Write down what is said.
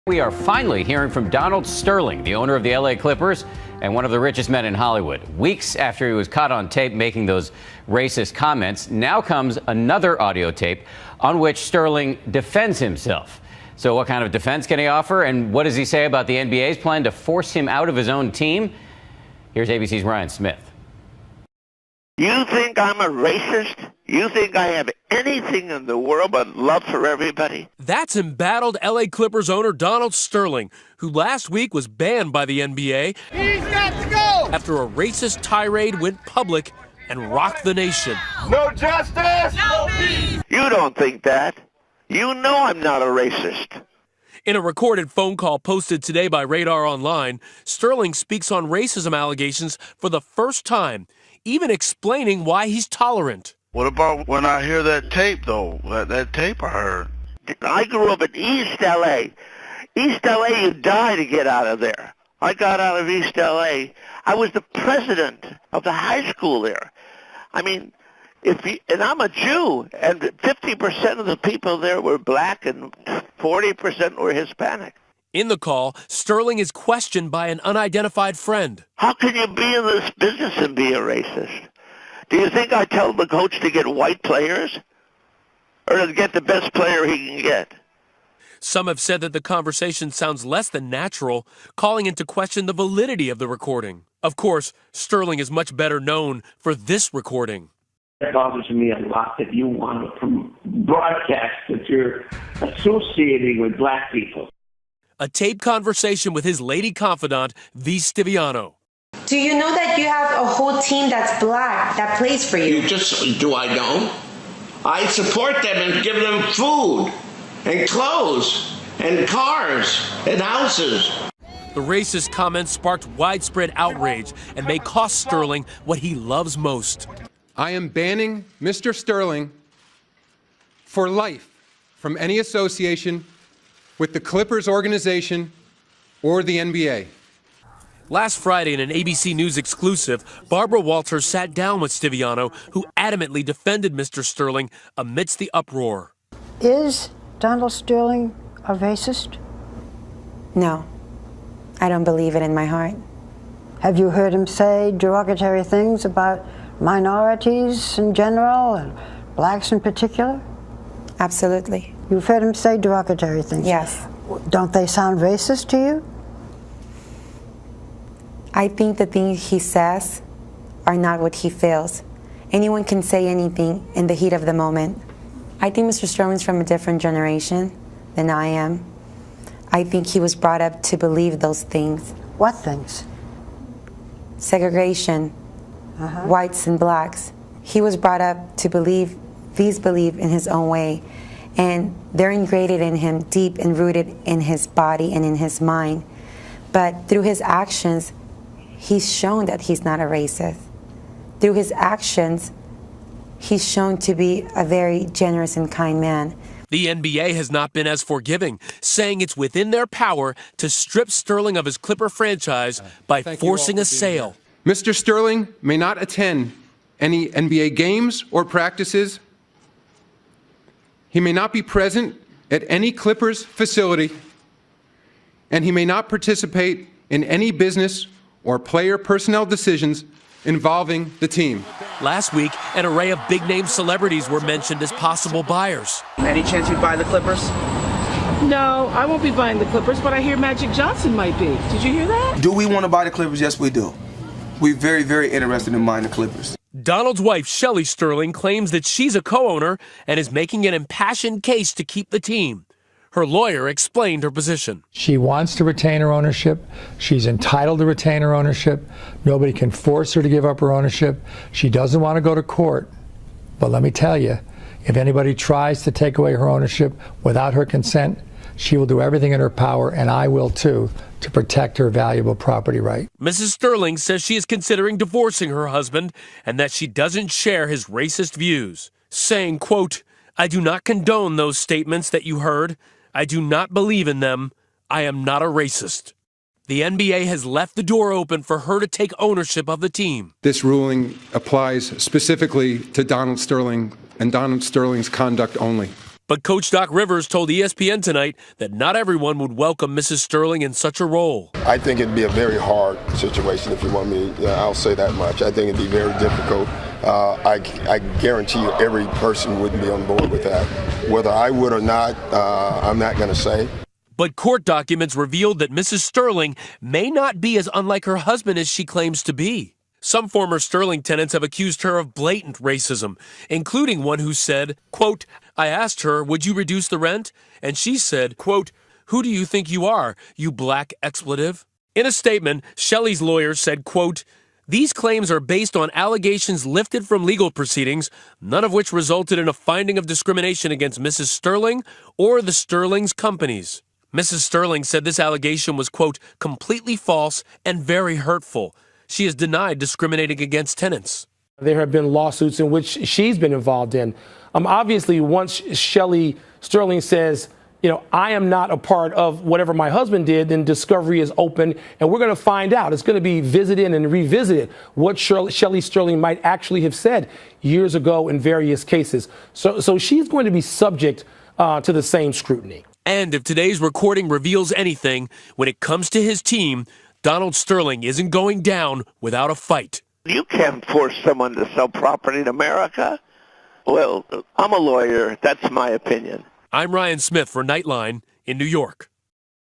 We are finally hearing from Donald Sterling, the owner of the LA Clippers and one of the richest men in Hollywood. Weeks after he was caught on tape making those racist comments, now comes another audio tape on which Sterling defends himself. So what kind of defense can he offer, and what does he say about the NBA's plan to force him out of his own team? Here's ABC's Ryan Smith. You think I'm a racist? You think I have anything in the world but love for everybody? That's embattled LA Clippers owner Donald Sterling, who last week was banned by the NBA. He's got to go! After a racist tirade went public and rocked the nation. No justice! No peace! You don't think that. You know I'm not a racist. In a recorded phone call posted today by Radar Online, Sterling speaks on racism allegations for the first time, even explaining why he's tolerant. What about when I hear that tape, though? That tape I heard. I grew up in East L.A. East L.A., you die to get out of there. I got out of East L.A. I was the president of the high school there. I mean, and I'm a Jew, and 50% of the people there were black and 40% were Hispanic. In the call, Sterling is questioned by an unidentified friend. How can you be in this business and be a racist? Do you think I tell the coach to get white players or to get the best player he can get? Some have said that the conversation sounds less than natural, calling into question the validity of the recording. Of course, Sterling is much better known for this recording. It bothers me a lot that you want to broadcast that you're associating with black people. A taped conversation with his lady confidant, V. Stiviano. Do you know that you have a whole team that's black that plays for you? Do I know? I support them and give them food and clothes and cars and houses. The racist comments sparked widespread outrage and may cost Sterling what he loves most. I am banning Mr. Sterling for life from any association with the Clippers organization or the NBA. Last Friday, in an ABC News exclusive, Barbara Walters sat down with Stiviano, who adamantly defended Mr. Sterling amidst the uproar. Is Donald Sterling a racist? No, I don't believe it in my heart. Have you heard him say derogatory things about minorities in general and blacks in particular? Absolutely. You've heard him say derogatory things? Yes. Don't they sound racist to you? I think the things he says are not what he feels. Anyone can say anything in the heat of the moment. I think Mr. Sterling's from a different generation than I am. I think he was brought up to believe those things. What things? Segregation, whites and blacks. He was brought up to believe these believe in his own way, and they're ingrained in him, deep and rooted in his body and in his mind. But through his actions, he's shown that he's not a racist. Through his actions, he's shown to be a very generous and kind man. The NBA has not been as forgiving, saying it's within their power to strip Sterling of his Clipper franchise by forcing a sale. Mr. Sterling may not attend any NBA games or practices. He may not be present at any Clippers facility, and he may not participate in any business or player personnel decisions involving the team. Last week, an array of big-name celebrities were mentioned as possible buyers. Any chance you'd buy the Clippers? No, I won't be buying the Clippers, but I hear Magic Johnson might be. Did you hear that? Do we want to buy the Clippers? Yes, we do. We're very, very interested in buying the Clippers. Donald's wife, Shelly Sterling, claims that she's a co-owner and is making an impassioned case to keep the team. Her lawyer explained her position. She wants to retain her ownership. She's entitled to retain her ownership. Nobody can force her to give up her ownership. She doesn't want to go to court. But let me tell you, if anybody tries to take away her ownership without her consent, she will do everything in her power, and I will too, to protect her valuable property right. Mrs. Sterling says she is considering divorcing her husband and that she doesn't share his racist views, saying, quote, "I do not condone those statements that you heard. I do not believe in them. I am not a racist." The NBA has left the door open for her to take ownership of the team. This ruling applies specifically to Donald Sterling and Donald Sterling's conduct only. But Coach Doc Rivers told ESPN tonight that not everyone would welcome Mrs. Sterling in such a role. I think it'd be a very hard situation, if you want me. I'll say that much. I think it'd be very difficult. I guarantee you every person wouldn't be on board with that. Whether I would or not, I'm not going to say. But court documents revealed that Mrs. Sterling may not be as unlike her husband as she claims to be. Some former Sterling tenants have accused her of blatant racism, including one who said, quote, I asked her, would you reduce the rent? And she said, quote, who do you think you are, you black expletive? In a statement, Shelley's lawyer said, quote, these claims are based on allegations lifted from legal proceedings, none of which resulted in a finding of discrimination against Mrs. Sterling or the Sterling's companies. Mrs. Sterling said this allegation was, quote, completely false and very hurtful. She has denied discriminating against tenants. There have been lawsuits in which she's been involved in. Obviously, once Shelley Sterling says, I am not a part of whatever my husband did, then discovery is open, and we're going to find out. It's going to be visited and revisited what Shelley Sterling might actually have said years ago in various cases. So she's going to be subject to the same scrutiny. And if today's recording reveals anything, when it comes to his team, Donald Sterling isn't going down without a fight. You can't force someone to sell property in America. Well, I'm a lawyer. That's my opinion. I'm Ryan Smith for Nightline in New York.